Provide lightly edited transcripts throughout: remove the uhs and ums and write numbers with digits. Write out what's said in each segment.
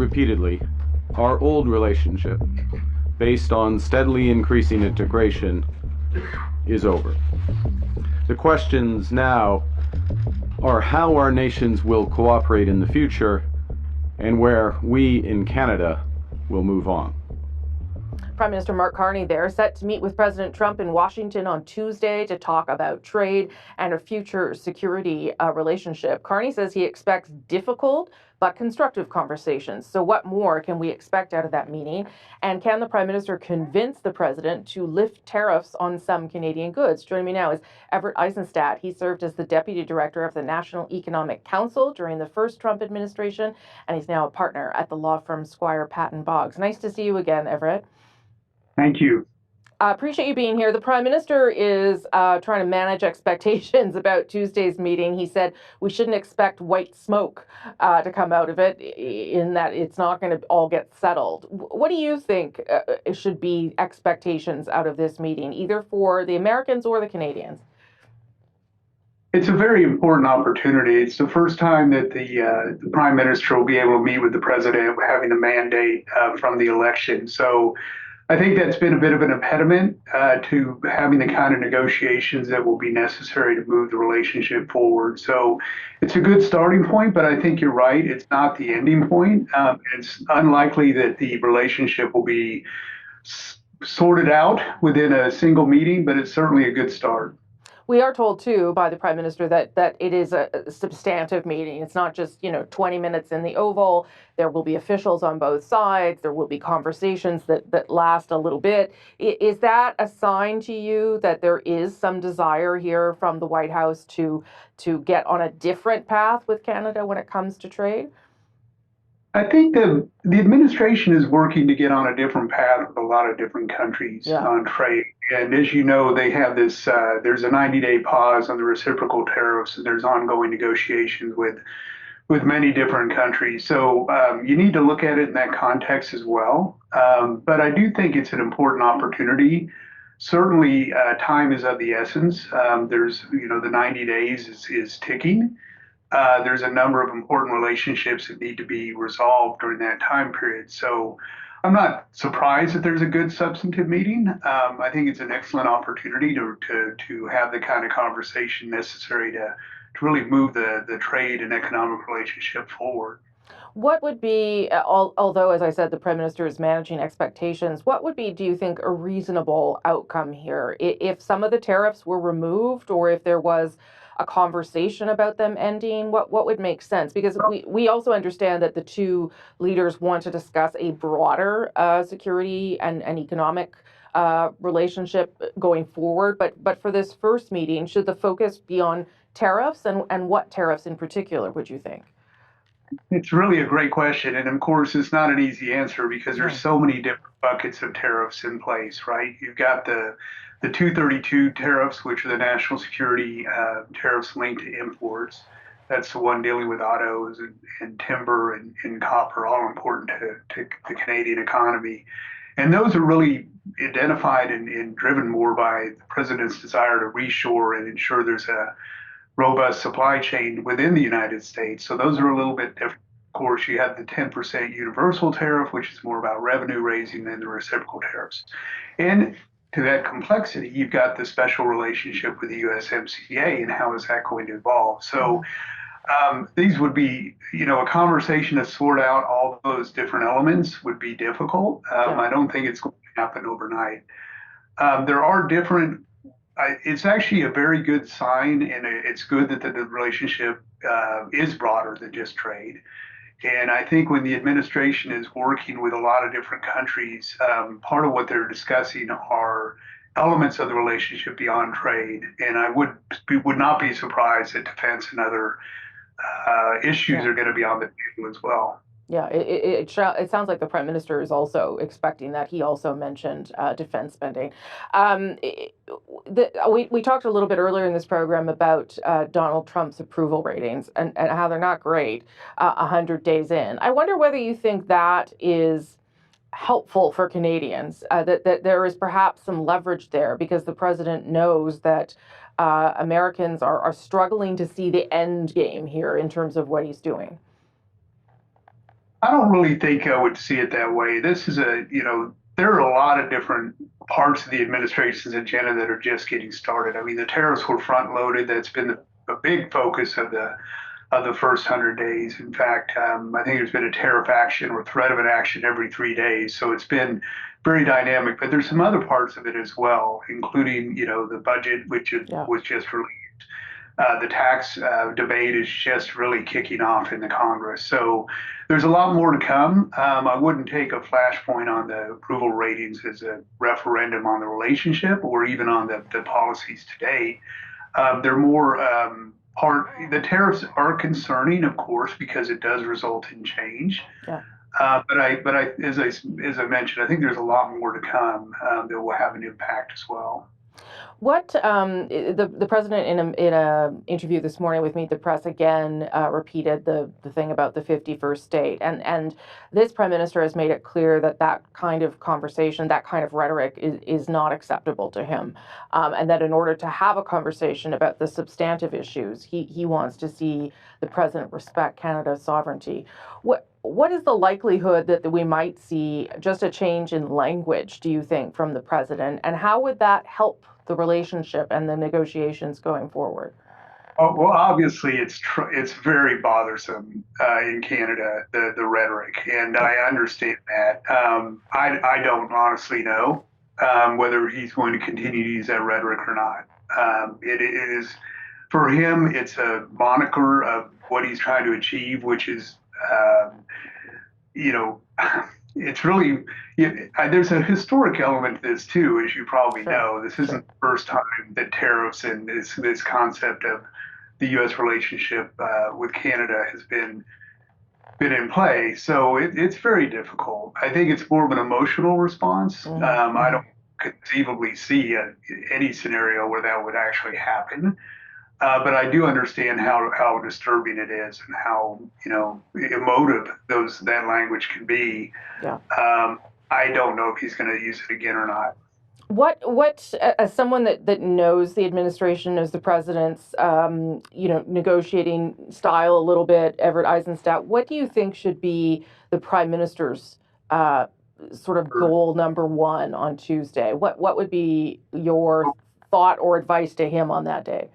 repeatedly, our old relationship, based on steadily increasing integration, is over. The questions now are how our nations will cooperate in the future and where we in Canada will move on. Prime Minister Mark Carney there, set to meet with President Trump in Washington on Tuesday to talk about trade and a future security relationship. Carney says he expects difficult but constructive conversations. So what more can we expect out of that meeting? And can the Prime Minister convince the President to lift tariffs on some Canadian goods? Joining me now is Everett Eissenstat. He served as the Deputy Director of the National Economic Council during the first Trump administration, and he's now a partner at the law firm Squire Patton Boggs. Nice to see you again, Everett. Thank you. Appreciate you being here. The Prime Minister is trying to manage expectations about Tuesday's meeting. He said we shouldn't expect white smoke to come out of it, in that it's not going to all get settled. What do you think should be expectations out of this meeting, either for the Americans or the Canadians? It's a very important opportunity. It's the first time that the Prime Minister will be able to meet with the President, having the mandate from the election. So I think that's been a bit of an impediment to having the kind of negotiations that will be necessary to move the relationship forward. So it's a good starting point, but I think you're right. It's not the ending point. It's unlikely that the relationship will be sorted out within a single meeting, but it's certainly a good start. We are told, too, by the Prime Minister that it is a substantive meeting. It's not just, 20 minutes in the Oval. There will be officials on both sides. There will be conversations that last a little bit. Is that a sign to you that there is some desire here from the White House to get on a different path with Canada when it comes to trade? I think the administration is working to get on a different path with a lot of different countries on trade. And as you know, they have this, there's a 90-day pause on the reciprocal tariffs, and there's ongoing negotiations with many different countries. So you need to look at it in that context as well. But I do think it's an important opportunity. Certainly, time is of the essence. There's, the 90 days is ticking. There's a number of important relationships that need to be resolved during that time period. So I'm not surprised that there's a good substantive meeting. I think it's an excellent opportunity to have the kind of conversation necessary to really move the trade and economic relationship forward. What would be, although, as I said, the Prime Minister is managing expectations, what would be, do you think, a reasonable outcome here? If some of the tariffs were removed, or if there was a conversation about them ending, what would make sense? Because we also understand that the two leaders want to discuss a broader security and economic relationship going forward. But for this first meeting, should the focus be on tariffs, and what tariffs in particular would you think? It's really a great question. And of course, it's not an easy answer because there's so many different buckets of tariffs in place, right? You've got the 232 tariffs, which are the national security tariffs linked to imports. That's the one dealing with autos and timber and copper, all important to the Canadian economy. And those are really identified and driven more by the president's desire to reshore and ensure there's a robust supply chain within the United States. So those are a little bit different. Of course, you have the 10% universal tariff, which is more about revenue raising than the reciprocal tariffs. And to that complexity, you've got the special relationship with the USMCA and how is that going to evolve. So these would be, a conversation to sort out all those different elements would be difficult. I don't think it's going to happen overnight. There are different, it's actually a very good sign, and it's good that the relationship is broader than just trade. And I think when the administration is working with a lot of different countries, part of what they're discussing are elements of the relationship beyond trade. And I would not be surprised that defense and other issues are going to be on the table as well. Yeah, it sounds like the Prime Minister is also expecting that. He also mentioned defense spending. We talked a little bit earlier in this program about Donald Trump's approval ratings and how they're not great 100 days in. I wonder whether you think that is helpful for Canadians, that there is perhaps some leverage there because the president knows that Americans are struggling to see the end game here in terms of what he's doing. I don't really think I would see it that way. This is there are a lot of different parts of the administration's agenda that are just getting started. I mean, the tariffs were front loaded. That's been a big focus of the first 100 days. In fact, I think there's been a tariff action or threat of an action every 3 days. So it's been very dynamic. But there's some other parts of it as well, including the budget, which Yeah. was just released. The tax debate is just really kicking off in the Congress. So there's a lot more to come. I wouldn't take a flashpoint on the approval ratings as a referendum on the relationship or even on the policies today. They're more the tariffs are concerning, of course, because it does result in change. Yeah. As I mentioned, I think there's a lot more to come that will have an impact as well. What the president in a interview this morning with Meet the Press again repeated the thing about the 51st state, and this prime minister has made it clear that that kind of conversation, that kind of rhetoric is not acceptable to him, and that in order to have a conversation about the substantive issues, he wants to see the president respect Canada's sovereignty. What is the likelihood that we might see just a change in language, do you think, from the president, and how would that help the relationship and the negotiations going forward? Oh, well, obviously, it's very bothersome in Canada, the rhetoric, and I understand that. I don't honestly know whether he's going to continue to use that rhetoric or not. It is for him, it's a moniker of what he's trying to achieve, which is, you know, it's really there's a historic element to this too, as you probably know. This isn't the first time that tariffs and this concept of the U.S. relationship with Canada has been in play. So it's very difficult. I think it's more of an emotional response. I don't conceivably see any scenario where that would actually happen. But I do understand how disturbing it is and how emotive that language can be. Yeah. I don't know if he's going to use it again or not. What as someone that knows the administration, knows the president's negotiating style a little bit, Everett Eissenstat, what do you think should be the prime minister's sort of goal number one on Tuesday? What would be your thought or advice to him on that day?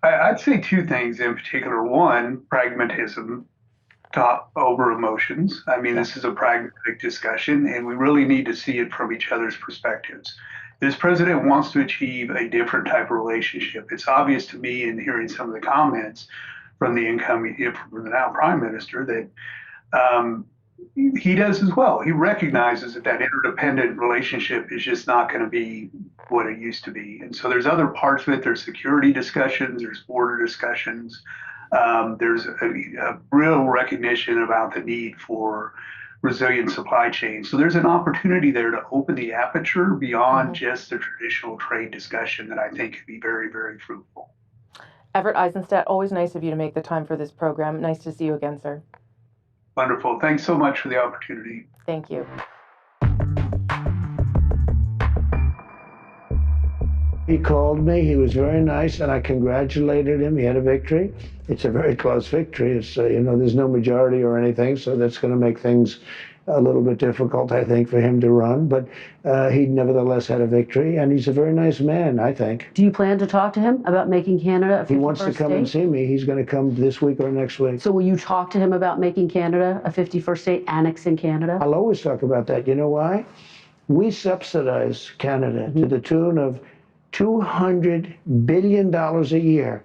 I'd say two things in particular. One, pragmatism, top over emotions. I mean, this is a pragmatic discussion, and we really need to see it from each other's perspectives. This president wants to achieve a different type of relationship. It's obvious to me in hearing some of the comments from the now prime minister that he does as well. He recognizes that interdependent relationship is just not going to be what it used to be. And so there's other parts of it. There's security discussions, there's border discussions. There's a real recognition about the need for resilient supply chains. So there's an opportunity there to open the aperture beyond just the traditional trade discussion that I think could be very, very fruitful. Everett Eissenstat, always nice of you to make the time for this program. Nice to see you again, sir. Wonderful. Thanks so much for the opportunity. Thank you. He called me. He was very nice, and I congratulated him. He had a victory. It's a very close victory. It's there's no majority or anything, so that's going to make things a little bit difficult, I think, for him to run. But he nevertheless had a victory, and he's a very nice man, I think. Do you plan to talk to him about making Canada a 51st state? He wants to come and see me. He's going to come this week or next week. So will you talk to him about making Canada a 51st state, annexing Canada? I'll always talk about that. You know why? We subsidize Canada to the tune of $200 billion a year.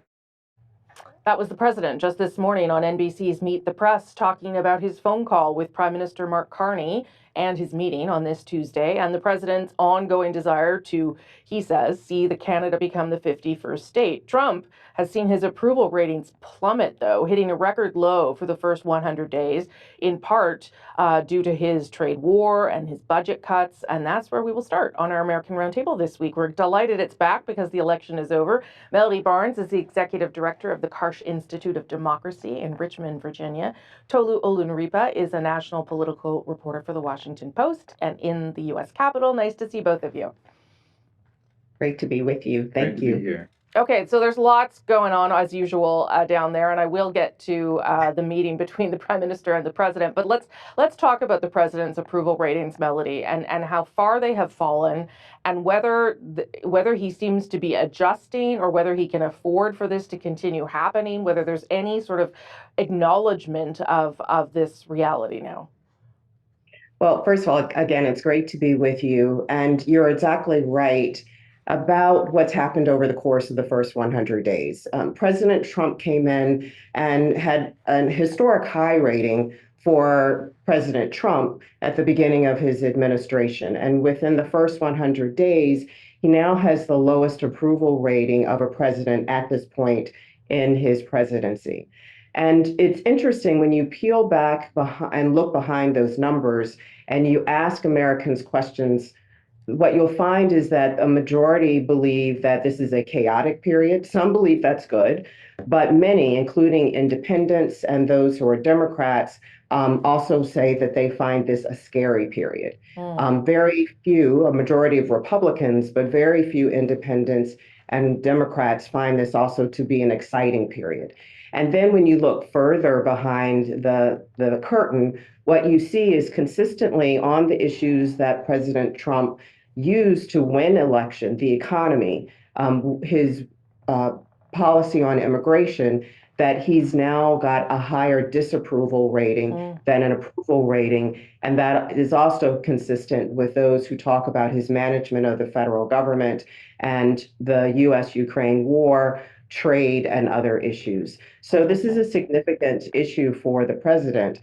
That was the president just this morning on NBC's Meet the Press, talking about his phone call with Prime Minister Mark Carney and his meeting on this Tuesday, and the president's ongoing desire to, he says, see the Canada become the 51st state. Trump has seen his approval ratings plummet, though, hitting a record low for the first 100 days, in part due to his trade war and his budget cuts. And that's where we will start on our American Roundtable this week. We're delighted it's back because the election is over. Melody Barnes is the executive director of the Carney Institute of Democracy in Richmond, Virginia. Tolu Olunripa is a national political reporter for the Washington Post and in the U.S. Capitol. Nice to see both of you. Great to be with you. Thank you. Okay, so there's lots going on as usual down there, and I will get to the meeting between the prime minister and the president. But let's talk about the president's approval ratings, Melody, and how far they have fallen, and whether he seems to be adjusting or whether he can afford for this to continue happening. Whether there's any sort of acknowledgement of this reality now. Well, first of all, again, it's great to be with you. And you're exactly right about what's happened over the course of the first 100 days. President Trump came in and had an historic high rating for President Trump at the beginning of his administration. And within the first 100 days, he now has the lowest approval rating of a president at this point in his presidency. And it's interesting when you peel back and look behind those numbers and you ask Americans questions, what you'll find is that a majority believe that this is a chaotic period. Some believe that's good, but many, including independents and those who are Democrats, also say that they find this a scary period. Very few, a majority of Republicans, but very few independents and Democrats find this also to be an exciting period. And then when you look further behind the curtain, what you see is consistently on the issues that President Trump used to win election, the economy, his policy on immigration, that he's now got a higher disapproval rating than an approval rating. And that is also consistent with those who talk about his management of the federal government and the US-Ukraine war, trade, and other issues. So this is a significant issue for the president.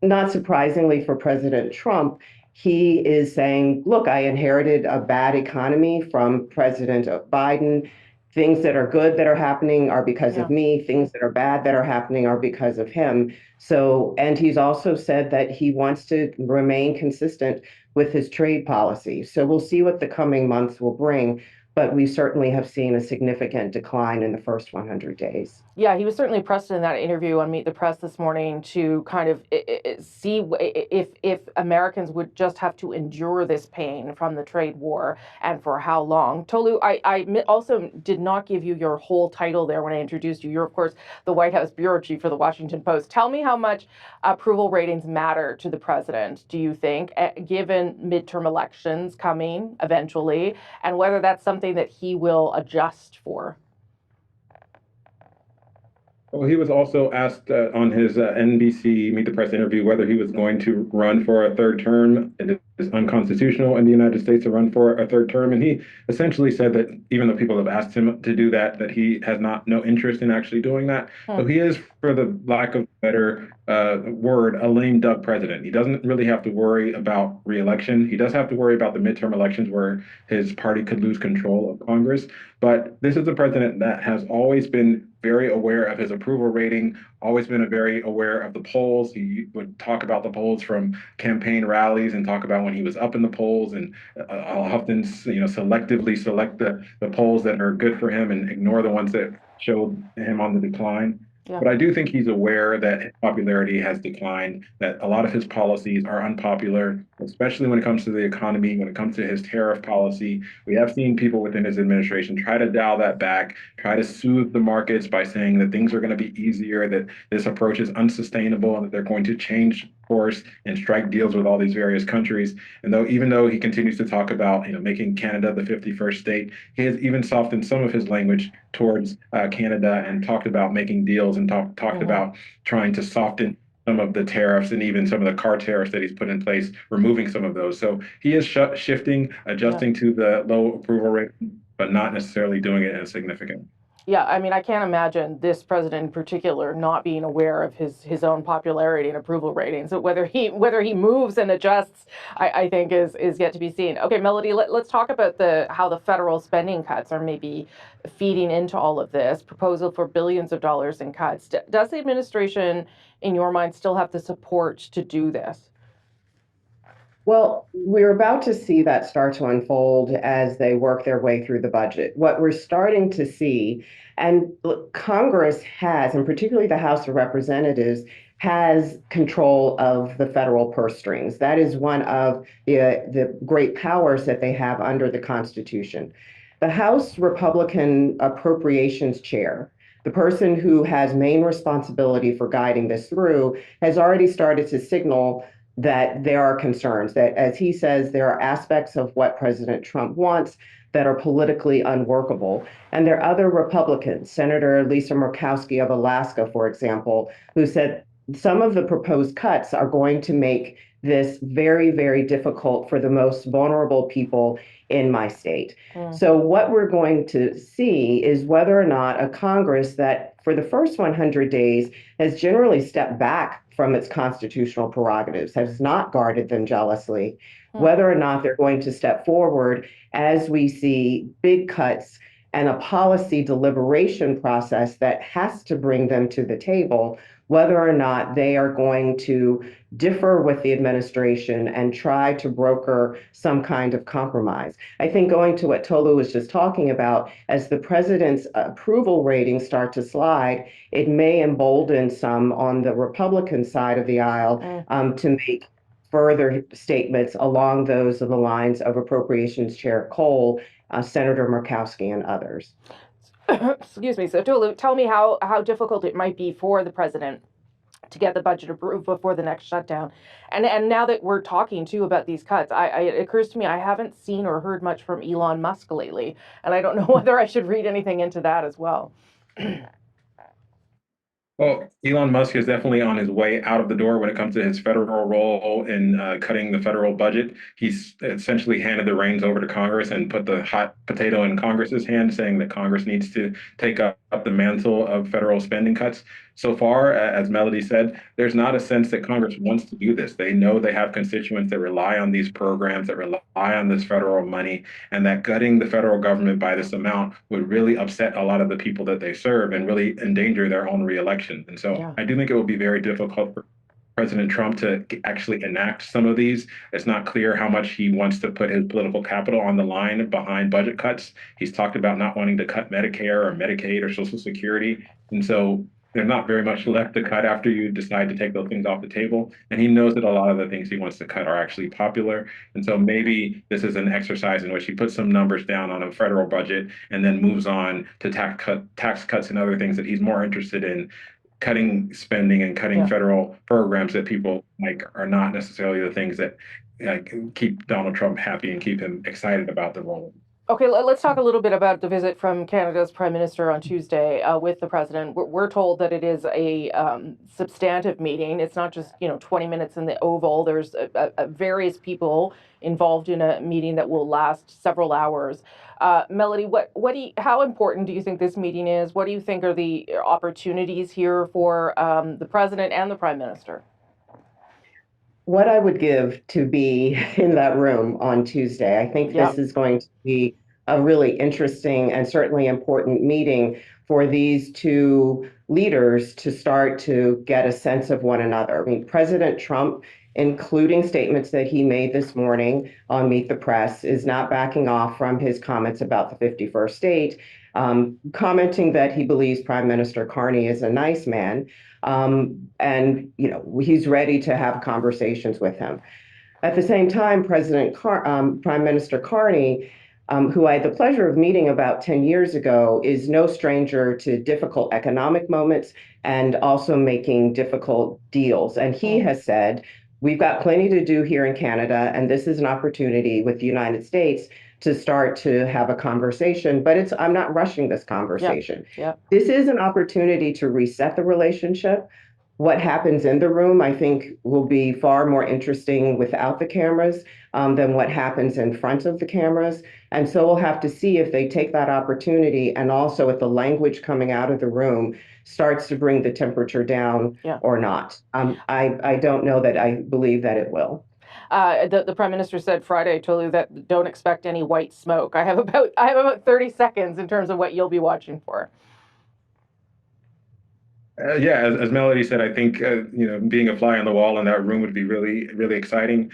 Not surprisingly for President Trump, he is saying, look, I inherited a bad economy from President Biden. Things that are good that are happening are because of me. Things that are bad that are happening are because of him. So, and he's also said that he wants to remain consistent with his trade policy. So we'll see what the coming months will bring. But we certainly have seen a significant decline in the first 100 days. Yeah, he was certainly pressed in that interview on Meet the Press this morning to kind of see if Americans would just have to endure this pain from the trade war and for how long. Tolu, I also did not give you your whole title there when I introduced you. You're, of course, the White House bureau chief for the Washington Post. Tell me how much approval ratings matter to the president, do you think, given midterm elections coming eventually, and whether that's something that he will adjust for? Well, he was also asked on his NBC Meet the Press interview whether he was going to run for a third term. It is unconstitutional in the United States to run for a third term. And he essentially said that even though people have asked him to do that, that he has no interest in actually doing that. So he is, for the lack of a better word, a lame duck president. He doesn't really have to worry about re-election. He does have to worry about the midterm elections where his party could lose control of Congress. But this is a president that has always been very aware of his approval rating, always been very aware of the polls. He would talk about the polls from campaign rallies and talk about when he was up in the polls, and I'll often, selectively select the polls that are good for him and ignore the ones that showed him on the decline. Yeah. But I do think he's aware that his popularity has declined, that a lot of his policies are unpopular, especially when it comes to the economy, when it comes to his tariff policy. We have seen people within his administration try to dial that back, try to soothe the markets by saying that things are going to be easier, that this approach is unsustainable, and that they're going to change course and strike deals with all these various countries. And even though he continues to talk about making Canada the 51st state, he has even softened some of his language towards Canada and talked about making deals and talked about trying to soften some of the tariffs and even some of the car tariffs that he's put in place, removing some of those. So he is shifting, adjusting to the low approval rate, but not necessarily doing it in a significant. Yeah, I mean, I can't imagine this president in particular not being aware of his own popularity and approval ratings. So whether he moves and adjusts, I think is yet to be seen. Okay, Melody, let's talk about how the federal spending cuts are maybe feeding into all of this. Proposal for billions of dollars in cuts. Does the administration, in your mind, still have the support to do this? Well, we're about to see that start to unfold as they work their way through the budget. What we're starting to see, and Congress has, and particularly the House of Representatives, has control of the federal purse strings. That is one of the great powers that they have under the Constitution. the House Republican Appropriations Chair, the person who has main responsibility for guiding this through, has already started to signal that there are concerns, that, as he says, there are aspects of what President Trump wants that are politically unworkable. And there are other Republicans, Senator Lisa Murkowski of Alaska, for example, who said some of the proposed cuts are going to make this very, very difficult for the most vulnerable people in my state. So what we're going to see is whether or not a Congress that for the first 100 days has generally stepped back from its constitutional prerogatives, has not guarded them jealously, whether or not they're going to step forward as we see big cuts and a policy deliberation process that has to bring them to the table, whether or not they are going to differ with the administration and try to broker some kind of compromise. I think going to what Tolu was just talking about, as the president's approval ratings start to slide, it may embolden some on the Republican side of the aisle to make further statements along those of the lines of Appropriations Chair Cole, Senator Murkowski, and others. Excuse me. So, Tolu, tell me how difficult it might be for the president to get the budget approved before the next shutdown. And now that we're talking too about these cuts, it occurs to me I haven't seen or heard much from Elon Musk lately, and I don't know whether I should read anything into that as well. Well, Elon Musk is definitely on his way out of the door when it comes to his federal role in cutting the federal budget. He's essentially handed the reins over to Congress and put the hot potato in Congress's hand, saying that Congress needs to take up the mantle of federal spending cuts. So far, as Melody said, there's not a sense that Congress wants to do this. They know they have constituents that rely on these programs, that rely on this federal money, and that gutting the federal government by this amount would really upset a lot of the people that they serve and really endanger their own reelection. And so I do think it will be very difficult for President Trump to actually enact some of these. It's not clear how much he wants to put his political capital on the line behind budget cuts. He's talked about not wanting to cut Medicare or Medicaid or Social Security. And so there's not very much left to cut after you decide to take those things off the table. And he knows that a lot of the things he wants to cut are actually popular. And so maybe this is an exercise in which he puts some numbers down on a federal budget and then moves on to tax cuts and other things that he's more interested in. Cutting spending and cutting federal programs that people like are not necessarily the things that keep Donald Trump happy and keep him excited about the role. Okay, let's talk a little bit about the visit from Canada's Prime Minister on Tuesday with the President. We're told that it is a substantive meeting. It's not just 20 minutes in the Oval. There's various people involved in a meeting that will last several hours. Melody, how important do you think this meeting is? What do you think are the opportunities here for the President and the Prime Minister? What I would give to be in that room on Tuesday. I think this is going to be a really interesting and certainly important meeting for these two leaders to start to get a sense of one another. I mean, President Trump, including statements that he made this morning on Meet the Press, is not backing off from his comments about the 51st state, commenting that he believes Prime Minister Carney is a nice man. And he's ready to have conversations with him. At the same time, Prime Minister Carney, who I had the pleasure of meeting about 10 years ago, is no stranger to difficult economic moments and also making difficult deals. And he has said, we've got plenty to do here in Canada, and this is an opportunity with the United States to start to have a conversation, but I'm not rushing this conversation. This is an opportunity to reset the relationship. What happens in the room, I think, will be far more interesting without the cameras than what happens in front of the cameras. And so we'll have to see if they take that opportunity and also if the language coming out of the room starts to bring the temperature down or not. I don't know that I believe that it will. The Prime Minister said Friday, Tolu, that don't expect any white smoke. I have about 30 seconds in terms of what you'll be watching for. As Melody said, I think being a fly on the wall in that room would be really, really exciting.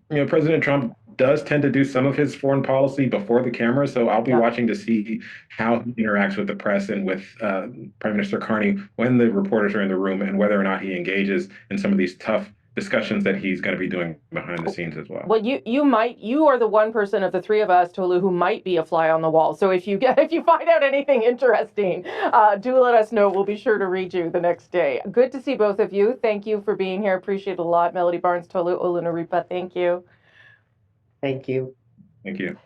President Trump does tend to do some of his foreign policy before the camera, so I'll be watching to see how he interacts with the press and with Prime Minister Carney when the reporters are in the room, and whether or not he engages in some of these tough discussions that he's going to be doing behind the scenes as well. Well, you are the one person of the three of us, Tolu, who might be a fly on the wall. So if you find out anything interesting, do let us know. We'll be sure to read you the next day. Good to see both of you. Thank you for being here. Appreciate it a lot. Melody Barnes, Tolu Olunaripa, thank you. Thank you. Thank you.